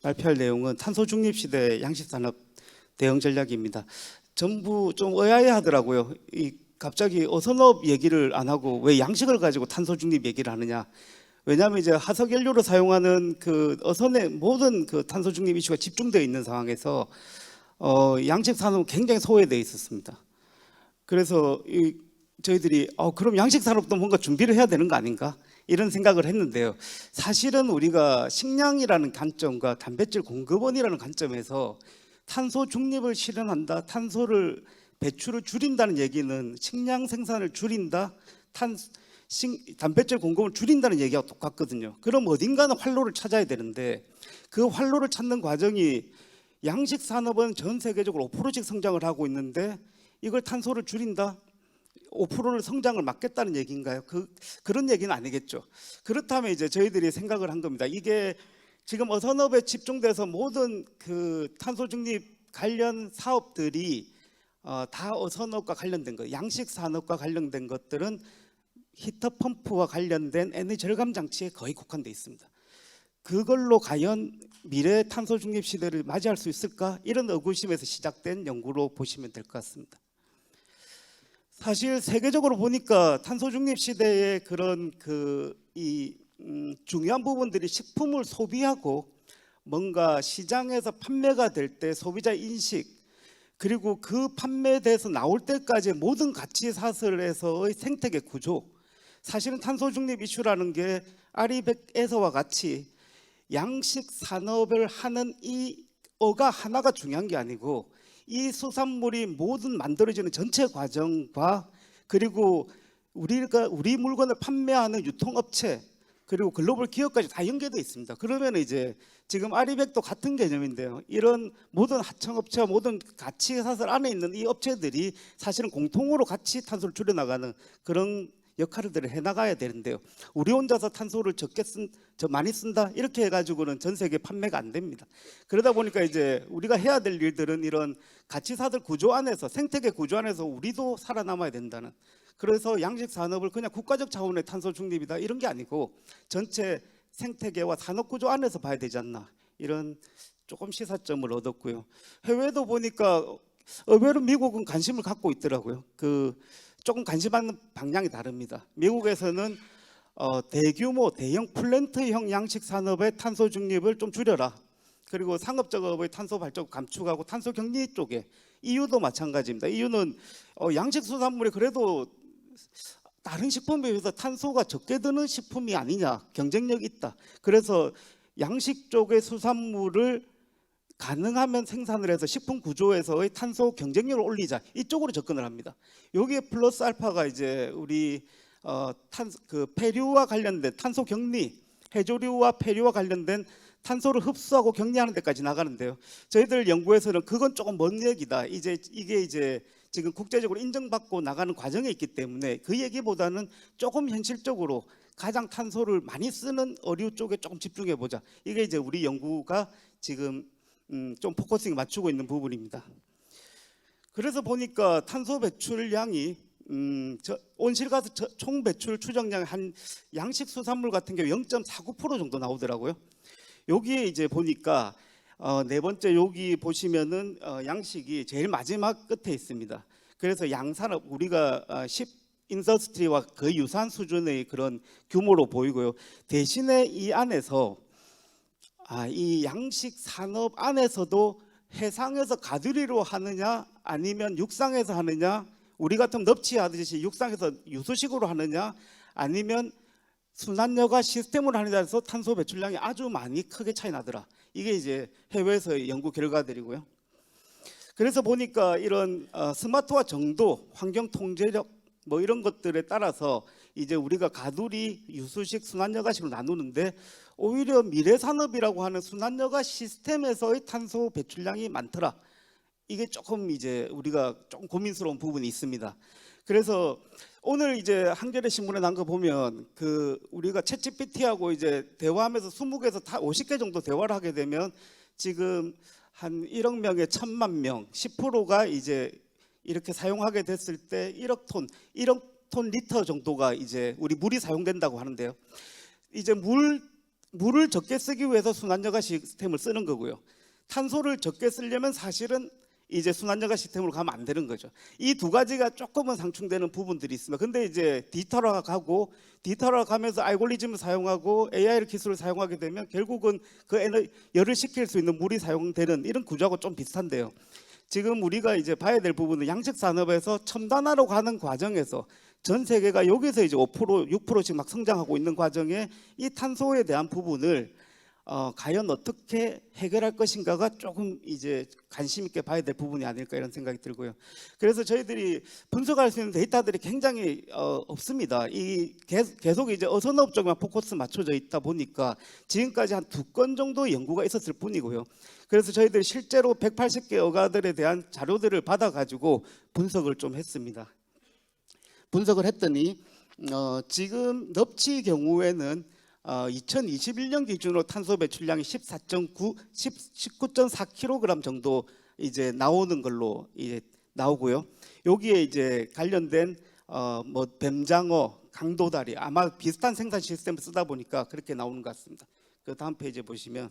발표할 내용은 탄소 중립 시대 양식산업 대응 전략입니다. 전부 좀 의아해하더라고요. 갑자기 어선업 얘기를 안 하고 왜 양식을 가지고 탄소 중립 얘기를 하느냐. 왜냐하면 이제 화석 연료로 사용하는 그 어선의 모든 그 탄소 중립 이슈가 집중되어 있는 상황에서 양식 산업은 굉장히 소외되어 있었습니다. 그래서 저희들이 그럼 양식 산업도 뭔가 준비를 해야 되는 거 아닌가 이런 생각을 했는데요. 사실은 우리가 식량이라는 관점과 단백질 공급원이라는 관점에서 탄소 중립을 실현한다, 탄소를 배출을 줄인다는 얘기는 식량 생산을 줄인다, 단백질 공급을 줄인다는 얘기가 똑같거든요. 그럼 어딘가는 활로를 찾아야 되는데 그 활로를 찾는 과정이 양식 산업은 전 세계적으로 5%씩 성장을 하고 있는데 이걸 탄소를 줄인다, 5%를 성장을 막겠다는 얘기인가요? 그런 얘기는 아니겠죠. 그렇다면 이제 저희들이 생각을 한 겁니다. 이게 지금 어선업에 집중돼서 모든 그 탄소 중립 관련 사업들이 다 어선업과 관련된 거, 양식 산업과 관련된 것들은 히터 펌프와 관련된 에너지 절감 장치에 거의 국한돼 있습니다. 그걸로 과연 미래 탄소 중립 시대를 맞이할 수 있을까? 이런 의구심에서 시작된 연구로 보시면 될 것 같습니다. 사실 세계적으로 보니까 탄소 중립 시대의 그런 중요한 부분들이 식품을 소비하고 뭔가 시장에서 판매가 될 때 소비자 인식, 그리고 그 판매돼서 나올 때까지 모든 가치 사슬에서의 생태계 구조, 사실은 탄소 중립 이슈라는 게 아리백에서와 같이 양식 산업을 하는 이 어가 하나가 중요한 게 아니고 이 수산물이 모든 만들어지는 전체 과정과 그리고 우리 물건을 판매하는 유통업체 그리고 글로벌 기업까지 다 연계되어 있습니다. 그러면 이제 지금 아리백도 같은 개념인데요. 이런 모든 하청업체와 모든 가치사슬 안에 있는 이 업체들이 사실은 공통으로 같이 탄소를 줄여나가는 그런 역할들을 해나가야 되는데요. 우리 혼자서 탄소를 많이 쓴다 이렇게 해가지고는 전 세계 판매가 안 됩니다. 그러다 보니까 이제 우리가 해야 될 일들은 이런 가치사슬 구조 안에서 생태계 구조 안에서 우리도 살아남아야 된다는. 그래서 양식 산업을 그냥 국가적 차원의 탄소 중립이다 이런 게 아니고 전체 생태계와 산업 구조 안에서 봐야 되지 않나 이런 조금 시사점을 얻었고요. 해외도 보니까 의외로 미국은 관심을 갖고 있더라고요. 조금 관심받는 방향이 다릅니다. 미국에서는 대규모 대형 플랜트형 양식 산업의 탄소 중립을 좀 줄여라. 그리고 상업적업의 탄소 발전 감축하고 탄소 격리 쪽에 EU도 마찬가지입니다. EU는 양식 수산물이 그래도 다른 식품에 비해서 탄소가 적게 드는 식품이 아니냐, 경쟁력이 있다. 그래서 양식 쪽의 수산물을 가능하면 생산을 해서 식품 구조에서의 탄소 경쟁력을 올리자 이쪽으로 접근을 합니다. 여기에 플러스 알파가 이제 우리 폐류와 관련된 탄소 격리, 해조류와 폐류와 관련된 탄소를 흡수하고 격리하는 데까지 나가는데요. 저희들 연구에서는 그건 조금 먼 얘기다. 이게 이제 지금 국제적으로 인정받고 나가는 과정에 있기 때문에 그 얘기보다는 조금 현실적으로 가장 탄소를 많이 쓰는 어류 쪽에 조금 집중해 보자. 이게 이제 우리 연구가 지금 좀 포커싱 맞추고 있는 부분입니다. 그래서 보니까 탄소 배출량이 온실가스 총 배출 추정량 한 양식 수산물 같은 경우 0.49% 정도 나오더라고요. 여기에 이제 보니까 네 번째 여기 보시면은 양식이 제일 마지막 끝에 있습니다. 그래서 양산업 우리가 10 인더스트리와 거의 유사한 수준의 그런 규모로 보이고요. 대신에 이 안에서 이 양식 산업 안에서도 해상에서 가두리로 하느냐 아니면 육상에서 하느냐, 우리 같은 납치하듯이 육상에서 유수식으로 하느냐 아니면 순환여가 시스템으로 하느냐에 따라서 탄소 배출량이 아주 많이 크게 차이 나더라. 이게 이제 해외에서의 연구 결과들이고요. 그래서 보니까 이런 스마트화 정도, 환경 통제력 뭐 이런 것들에 따라서 이제 우리가 가두리, 유수식, 순환여가식으로 나누는데 오히려 미래 산업이라고 하는 순환여가 시스템에서의 탄소 배출량이 많더라. 이게 조금 이제 우리가 좀 고민스러운 부분이 있습니다. 그래서 오늘 이제 한겨레 신문에 난 거 보면 우리가 챗GPT하고 이제 대화하면서 20개에서 다 50개 정도 대화를 하게 되면 지금 한 1억 명에 1,000만 명, 10%가 이제 이렇게 사용하게 됐을 때 1억 톤 리터 정도가 이제 우리 물이 사용된다고 하는데요. 이제 물 물을 적게 쓰기 위해서 순환여가 시스템을 쓰는 거고요. 탄소를 적게 쓰려면 사실은 이제 순환여가 시스템으로 가면 안 되는 거죠. 이 두 가지가 조금은 상충되는 부분들이 있습니다. 근데 이제 디지털화 가고 디지털화 가면서 알고리즘을 사용하고 AI 기술을 사용하게 되면 결국은 그 열을 식힐 수 있는 물이 사용되는 이런 구조하고 좀 비슷한데요. 지금 우리가 이제 봐야 될 부분은 양식 산업에서 첨단화로 가는 과정에서 전 세계가 여기서 이제 5% 6%씩 막 성장하고 있는 과정에 이 탄소에 대한 부분을 과연 어떻게 해결할 것인가가 조금 이제 관심 있게 봐야 될 부분이 아닐까 이런 생각이 들고요. 그래서 저희들이 분석할 수 있는 데이터들이 굉장히 없습니다. 이 계속 이제 어선업 쪽만 포커스 맞춰져 있다 보니까 지금까지 한 2건 정도 연구가 있었을 뿐이고요. 그래서 저희들이 실제로 180개 어가들에 대한 자료들을 받아가지고 분석을 좀 했습니다. 분석을 했더니 지금 넙치 경우에는 2021년 기준으로 탄소 배출량이 19.4kg 정도 이제 나오는 걸로 이제 나오고요. 여기에 이제 관련된 뭐 뱀장어, 강도다리 아마 비슷한 생산 시스템을 쓰다 보니까 그렇게 나오는 것 같습니다. 그 다음 페이지 보시면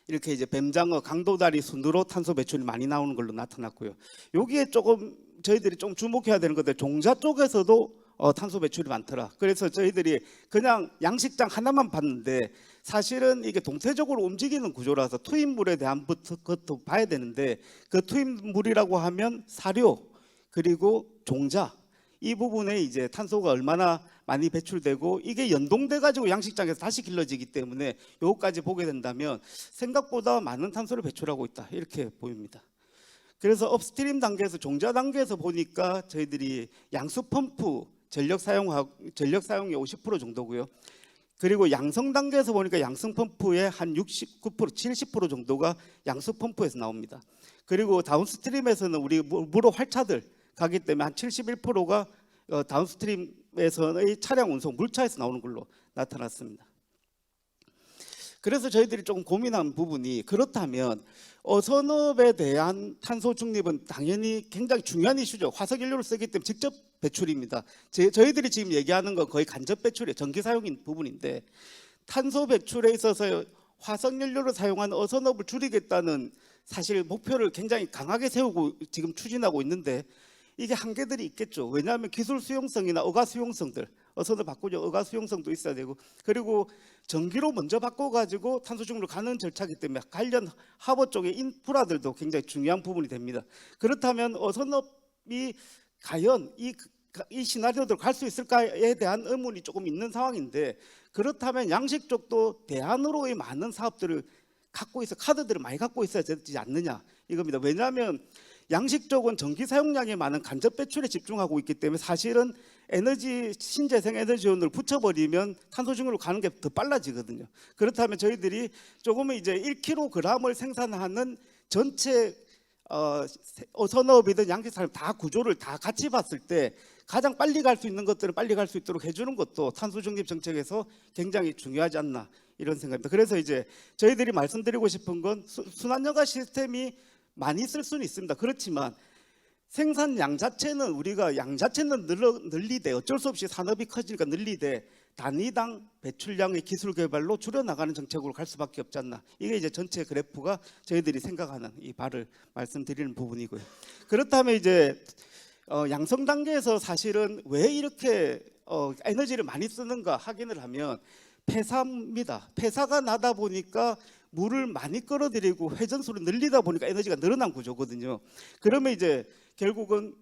이렇게 이제 뱀장어, 강도다리 순으로 탄소 배출이 많이 나오는 걸로 나타났고요. 여기에 조금 저희들이 좀 주목해야 되는 건데 종자 쪽에서도 탄소 배출이 많더라. 그래서 저희들이 그냥 양식장 하나만 봤는데 사실은 이게 동태적으로 움직이는 구조라서 투입물에 대한 것도 봐야 되는데 그 투입물이라고 하면 사료 그리고 종자 이 부분에 이제 탄소가 얼마나 많이 배출되고 이게 연동돼 가지고 양식장에서 다시 길러지기 때문에 요거까지 보게 된다면 생각보다 많은 탄소를 배출하고 있다 이렇게 보입니다. 그래서 업스트림 단계에서 종자 단계에서 보니까 저희들이 양수 펌프 전력 사용이 50% 정도고요. 그리고 양성 단계에서 보니까 양성 펌프의 한 69%, 70% 정도가 양수 펌프에서 나옵니다. 그리고 다운스트림에서는 우리 무로 활차들 가기 때문에 한 71%가 다운스트림에서의 차량 운송 물차에서 나오는 걸로 나타났습니다. 그래서 저희들이 조금 고민한 부분이 그렇다면 어선업에 대한 탄소 중립은 당연히 굉장히 중요한 이슈죠. 화석연료를 쓰기 때문에 직접 배출입니다. 저희들이 지금 얘기하는 건 거의 간접 배출이에요. 전기 사용인 부분인데 탄소 배출에 있어서 화석연료를 사용한 어선업을 줄이겠다는 사실 목표를 굉장히 강하게 세우고 지금 추진하고 있는데 이게 한계들이 있겠죠. 왜냐하면 기술 수용성이나 어가 수용성들 어선을 바꾸려 어가 수용성도 있어야 되고 그리고 전기로 먼저 바꿔가지고 탄소 중립으로 가는 절차이기 때문에 관련 하버 쪽의 인프라들도 굉장히 중요한 부분이 됩니다. 그렇다면 어선업이 과연 이 시나리오대로 갈 수 있을까에 대한 의문이 조금 있는 상황인데 그렇다면 양식 쪽도 대안으로의 많은 사업들을 갖고 있어 카드들을 많이 갖고 있어야 되지 않느냐 이겁니다. 왜냐하면 양식 쪽은 전기 사용량이 많은 간접 배출에 집중하고 있기 때문에 사실은 에너지 신재생 에너지원을 붙여버리면 탄소 중립으로 가는 게 더 빨라지거든요. 그렇다면 저희들이 조금은 이제 1kg을 생산하는 전체 어선업이든 양식 산업 다 구조를 다 같이 봤을 때 가장 빨리 갈 수 있는 것들을 빨리 갈 수 있도록 해주는 것도 탄소 중립 정책에서 굉장히 중요하지 않나 이런 생각입니다. 그래서 이제 저희들이 말씀드리고 싶은 건 순환여가 시스템이 많이 쓸 수는 있습니다. 그렇지만 생산량 자체는 우리가 양 자체는 늘리되 어쩔 수 없이 산업이 커지니까 늘리되 단위당 배출량의 기술 개발로 줄여나가는 정책으로 갈 수밖에 없지 않나. 이게 이제 전체 그래프가 저희들이 생각하는 이 바를 말씀드리는 부분이고요. 그렇다면 이제 양성 단계에서 사실은 왜 이렇게 에너지를 많이 쓰는가 확인을 하면 폐사입니다. 폐사가 나다 보니까 물을 많이 끌어들이고 회전수를 늘리다 보니까 에너지가 늘어난 구조거든요. 그러면 이제 결국은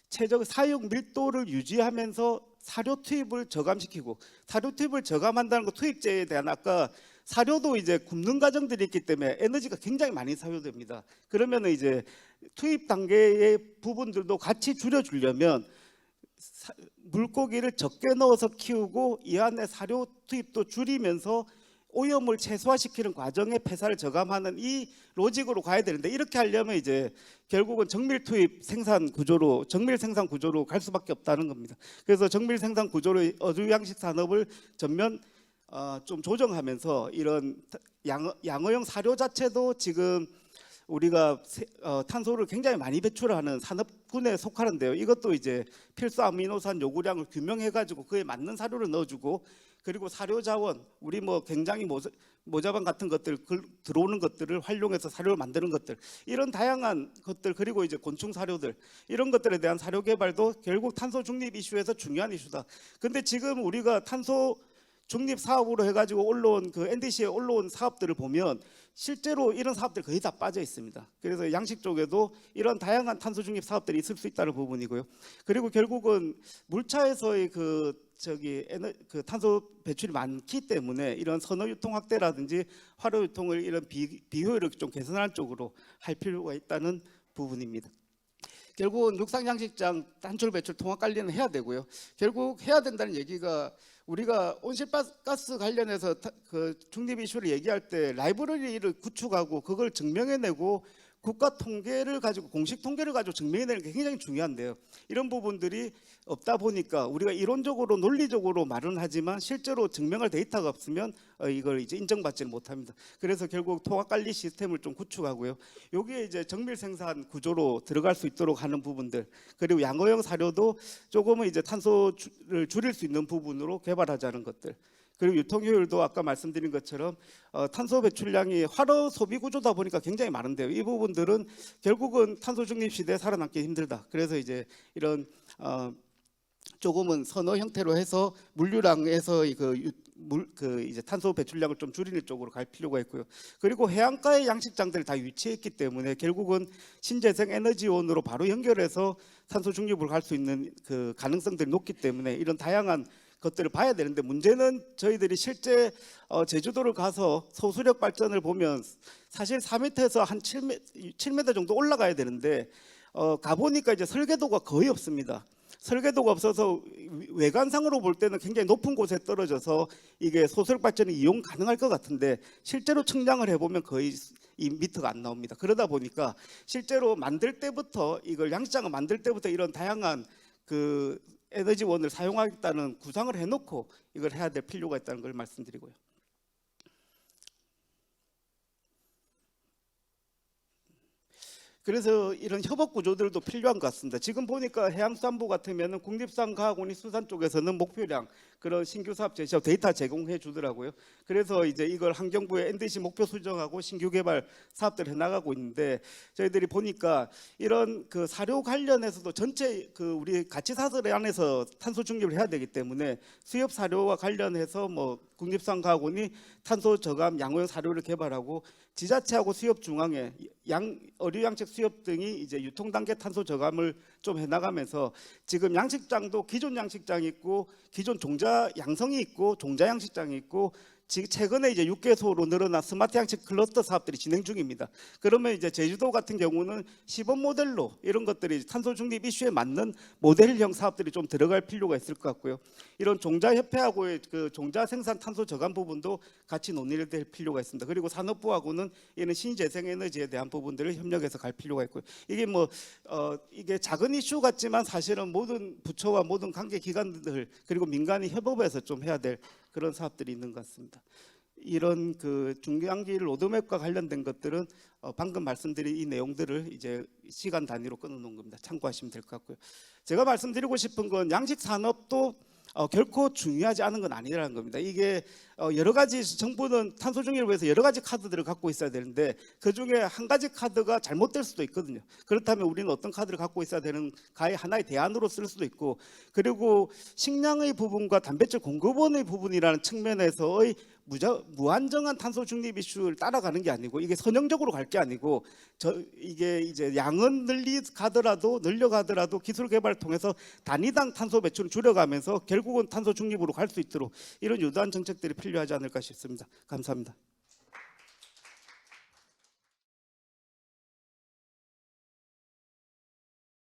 최적 사육 밀도를 유지하면서 사료 투입을 저감시키고 사료 투입을 저감한다는 거 투입제에 대한 아까 사료도 이제 굽는 과정들이 있기 때문에 에너지가 굉장히 많이 사용됩니다. 그러면 이제 투입 단계의 부분들도 같이 줄여주려면 물고기를 적게 넣어서 키우고 이 안에 사료 투입도 줄이면서 오염을 최소화시키는 과정에 폐사를 저감하는 이 로직으로 가야 되는데 이렇게 하려면 이제 결국은 정밀 투입 생산 구조로 정밀 생산 구조로 갈 수밖에 없다는 겁니다. 그래서 정밀 생산 구조로 어류양식 산업을 전면 좀 조정하면서 이런 양어용 사료 자체도 지금 우리가 탄소를 굉장히 많이 배출하는 산업군에 속하는데요. 이것도 이제 필수 아미노산 요구량을 규명해가지고 그에 맞는 사료를 넣어주고, 그리고 사료 자원, 우리 뭐 굉장히 모자반 같은 것들 들어오는 것들을 활용해서 사료를 만드는 것들, 이런 다양한 것들, 그리고 이제 곤충 사료들, 이런 것들에 대한 사료 개발도 결국 탄소 중립 이슈에서 중요한 이슈다. 근데 지금 우리가 탄소 중립 사업으로 해가지고 올라온 그 NDC에 올라온 사업들을 보면 실제로 이런 사업들 거의 다 빠져 있습니다. 그래서 양식 쪽에도 이런 다양한 탄소 중립 사업들이 있을 수 있다는 부분이고요. 그리고 결국은 물차에서의 그 탄소 배출이 많기 때문에 이런 선호 유통 확대라든지 화로 유통을 이런 비효율을 좀 개선하는 쪽으로 할 필요가 있다는 부분입니다. 결국은 육상 양식장 단출 배출 통합 관리는 해야 되고요. 결국 해야 된다는 얘기가, 우리가 온실가스 관련해서 그 중립 이슈를 얘기할 때 라이브러리를 구축하고 그걸 증명해내고 국가 통계를 가지고, 공식 통계를 가지고 증명해내는 게 굉장히 중요한데요. 이런 부분들이 없다 보니까 우리가 이론적으로 논리적으로 말은 하지만 실제로 증명할 데이터가 없으면 이걸 이제 인정받지는 못합니다. 그래서 결국 통합관리 시스템을 좀 구축하고요. 여기에 이제 정밀 생산 구조로 들어갈 수 있도록 하는 부분들, 그리고 양호형 사료도 조금은 이제 탄소를 줄일 수 있는 부분으로 개발하자는 것들, 그리고 유통 효율도 아까 말씀드린 것처럼 탄소 배출량이 화로 소비 구조다 보니까 굉장히 많은데요. 이 부분들은 결국은 탄소 중립 시대에 살아남기 힘들다. 그래서 이제 이런 조금은 선호 형태로 해서 물류량에서 이제 탄소 배출량을 좀 줄이는 쪽으로 갈 필요가 있고요. 그리고 해안가의 양식장들이 다 위치했기 때문에 결국은 신재생 에너지원으로 바로 연결해서 탄소 중립을 갈 수 있는 그 가능성들이 높기 때문에 이런 다양한 것들을 봐야 되는데, 문제는 저희들이 실제 제주도를 가서 소수력 발전을 보면 사실 4m에서 한 7m 정도 올라가야 되는데 가보니까 이제 설계도가 거의 없습니다. 설계도가 없어서 외관상으로 볼 때는 굉장히 높은 곳에 떨어져서 이게 소수력 발전이 이용 가능할 것 같은데 실제로 측량을 해보면 거의 2m가 안 나옵니다. 그러다 보니까 실제로 만들 때부터, 이걸 양식장을 만들 때부터 이런 다양한 그 에너지원을 사용하겠다는 구상을 해놓고 이걸 해야 될 필요가 있다는 걸 말씀드리고요. 그래서 이런 협업 구조들도 필요한 것 같습니다. 지금 보니까 해양수산부 같으면 국립수산과학원이 수산 쪽에서는 목표량, 그런 신규 사업 제시하고 데이터 제공해 주더라고요. 그래서 이제 이걸 환경부에 NDC 목표 수정하고 신규 개발 사업들을 해나가고 있는데, 저희들이 보니까 이런 그 사료 관련해서도 전체 그 우리 가치 사슬 안에서 탄소 중립을 해야 되기 때문에 수협 사료와 관련해서 뭐 국립수산과학원이 탄소 저감 양호형 사료를 개발하고, 지자체하고 수협 중앙에 어류 양식 수협 등이 이제 유통 단계 탄소 저감을 좀 해나가면서, 지금 양식장도 기존 양식장이 있고 기존 종자 양성이 있고 종자 양식장이 있고, 최근에 이제 6개소로 늘어난 스마트 양식 클러스터 사업들이 진행 중입니다. 그러면 이제 제주도 같은 경우는 시범 모델로 이런 것들이 탄소 중립 이슈에 맞는 모델형 사업들이 좀 들어갈 필요가 있을 것 같고요. 이런 종자협회하고의 그 종자 생산 탄소 저감 부분도 같이 논의를 될 필요가 있습니다. 그리고 산업부하고는 이런 신재생에너지에 대한 부분들을 협력해서 갈 필요가 있고요. 이게 뭐 이게 작은 이슈 같지만 사실은 모든 부처와 모든 관계 기관들 그리고 민간이 협업해서 좀 해야 될 그런 사업들이 있는 것 같습니다. 이런 그 중장기 로드맵과 관련된 것들은 방금 말씀드린 이 내용들을 이제 시간 단위로 끊어놓은 겁니다. 참고하시면 될 것 같고요. 제가 말씀드리고 싶은 건 양식 산업도 결코 중요하지 않은 건 아니라는 겁니다. 이게 여러 가지, 정부는 탄소 중립을 위해서 여러 가지 카드들을 갖고 있어야 되는데 그 중에 한 가지 카드가 잘못될 수도 있거든요. 그렇다면 우리는 어떤 카드를 갖고 있어야 되는가의 하나의 대안으로 쓸 수도 있고, 그리고 식량의 부분과 단백질 공급원의 부분이라는 측면에서의 무한정한 탄소 중립 이슈를 따라가는 게 아니고, 이게 선형적으로 갈 게 아니고, 이게 이제 양은 늘려가더라도 기술 개발을 통해서 단위당 탄소 배출을 줄여가면서 결국은 탄소 중립으로 갈 수 있도록 이런 유도한 정책들이 필요하지 않을까 싶습니다. 감사합니다.